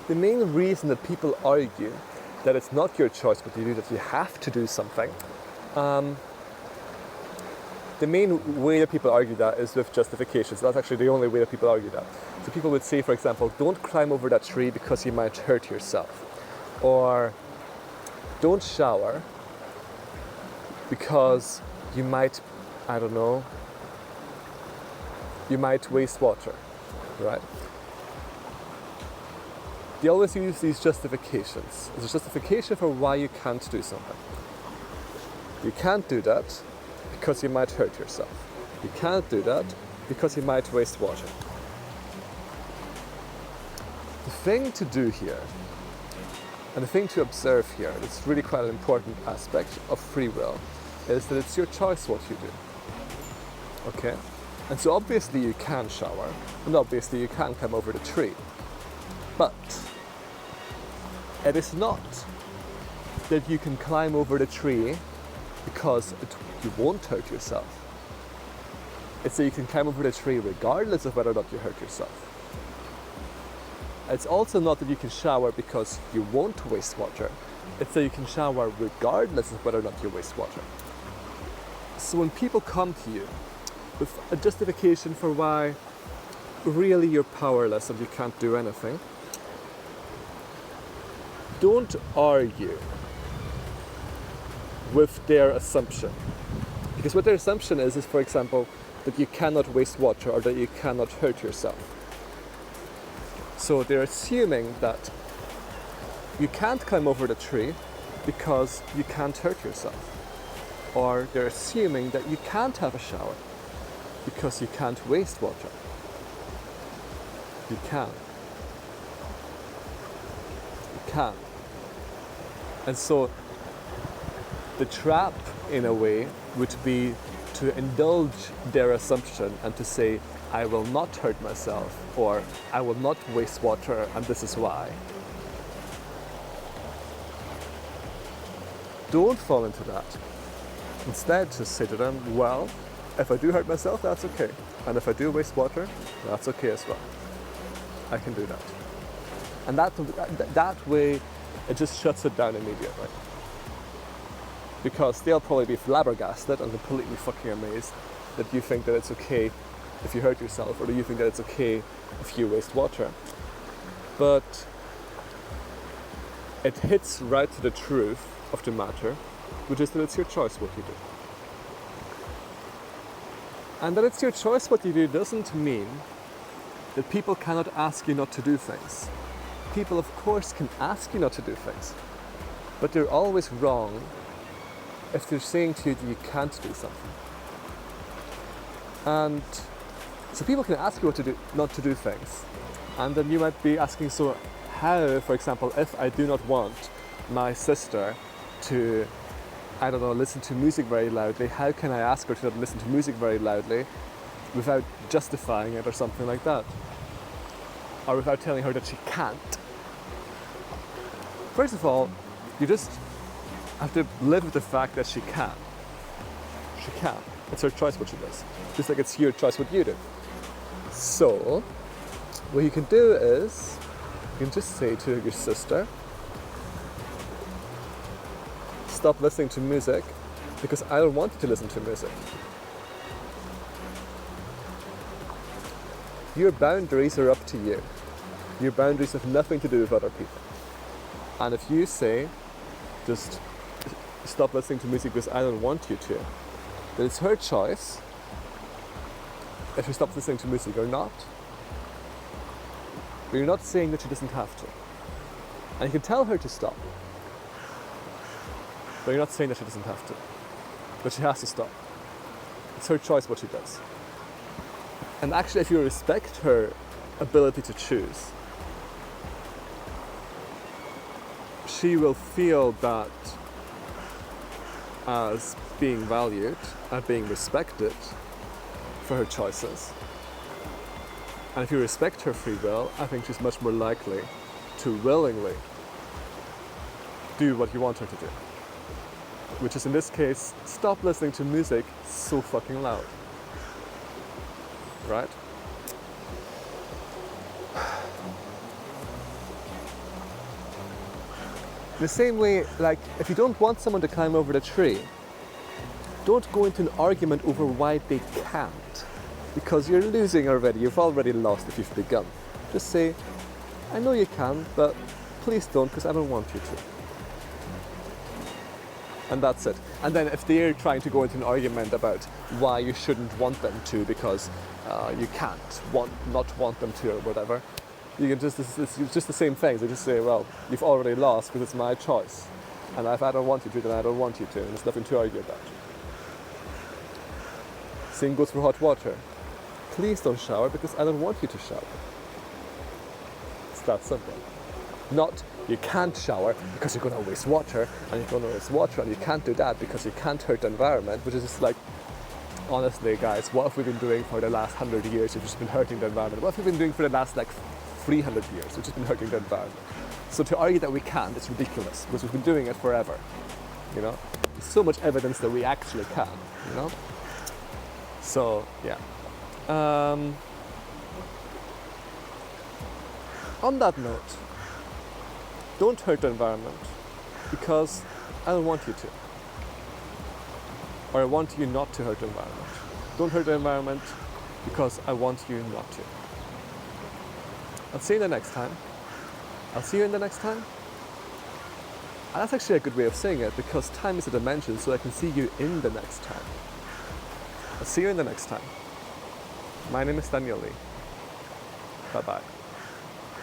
the main reason that people argue that it's not your choice what you do, that you have to do something, the main way that people argue that is with justifications. That's actually the only way that people argue that. So people would say, for example, don't climb over that tree because you might hurt yourself. Or don't shower because you might, I don't know, you might waste water, right? They always use these justifications. There's a justification for why you can't do something. You can't do that because you might hurt yourself. You can't do that because you might waste water. The thing to do here, and the thing to observe here, that's really quite an important aspect of free will, is that it's your choice what you do. Okay? And so obviously you can shower, and obviously you can climb over the tree. But it is not that you can climb over the tree because you won't hurt yourself. It's that you can climb over the tree regardless of whether or not you hurt yourself. It's also not that you can shower because you won't waste water. It's that you can shower regardless of whether or not you waste water. So when people come to you with a justification for why really you're powerless and you can't do anything, don't argue with their assumption. Because what their assumption is, for example, that you cannot waste water or that you cannot hurt yourself. So they're assuming that you can't climb over the tree because you can't hurt yourself. Or they're assuming that you can't have a shower because you can't waste water. You can. You can. And so the trap, in a way, would be to indulge their assumption and to say, I will not hurt myself, or I will not waste water, and this is why. Don't fall into that. Instead, just say to them, well, if I do hurt myself, that's okay. And if I do waste water, that's okay as well. I can do that. And that way, it just shuts it down immediately. Because they'll probably be flabbergasted and completely fucking amazed that you think that it's okay if you hurt yourself, or do you think that it's okay if you waste water. But it hits right to the truth of the matter, which is that it's your choice what you do. And that it's your choice what you do doesn't mean that people cannot ask you not to do things. People, of course, can ask you not to do things, but they're always wrong if they're saying to you that you can't do something. And so people can ask you what to do, not to do things. And then you might be asking, so how, for example, if I do not want my sister to, I don't know, listen to music very loudly, how can I ask her to not listen to music very loudly without justifying it or something like that? Or without telling her that she can't? First of all, you just have to live with the fact that she can. She can. It's her choice what she does. Just like it's your choice what you do. So, what you can do is, you can just say to your sister, stop listening to music because I don't want you to listen to music. Your boundaries are up to you. Your boundaries have nothing to do with other people. And if you say, just stop listening to music because I don't want you to, then it's her choice if she stops listening to music or not. But you're not saying that she doesn't have to. And you can tell her to stop. But you're not saying that she doesn't have to. But she has to stop. It's her choice what she does. And actually, if you respect her ability to choose, she will feel that as being valued and being respected for her choices. And if you respect her free will, I think she's much more likely to willingly do what you want her to do. Which is, in this case, stop listening to music so fucking loud. Right? In the same way, like, if you don't want someone to climb over the tree, don't go into an argument over why they can't, because you're losing already. You've already lost if you've begun. Just say, I know you can, but please don't, because I don't want you to. And that's it. And then if they're trying to go into an argument about why you shouldn't want them to because you can't not want them to or whatever, you can it's just the same thing. They just say, well, you've already lost because it's my choice. And if I don't want you to, then I don't want you to. And there's nothing to argue about. Same goes for hot water. Please don't shower because I don't want you to shower. It's that simple. Not you can't shower because you're going to waste water, and you're going to waste water, and you can't do that because you can't hurt the environment, which is just like, honestly, guys, what have we been doing for the last 100 years? We've just been hurting the environment. What have we been doing for the last, 300 years? We've just been hurting the environment. So to argue that we can't, it's ridiculous, because we've been doing it forever, you know? There's so much evidence that we actually can, you know? So, yeah. On that note, don't hurt the environment because I don't want you to. Or I want you not to hurt the environment. Don't hurt the environment because I want you not to. I'll see you in the next time. I'll see you in the next time. And that's actually a good way of saying it because time is a dimension, so I can see you in the next time. I'll see you in the next time. My name is Daniel Lee. Bye-bye.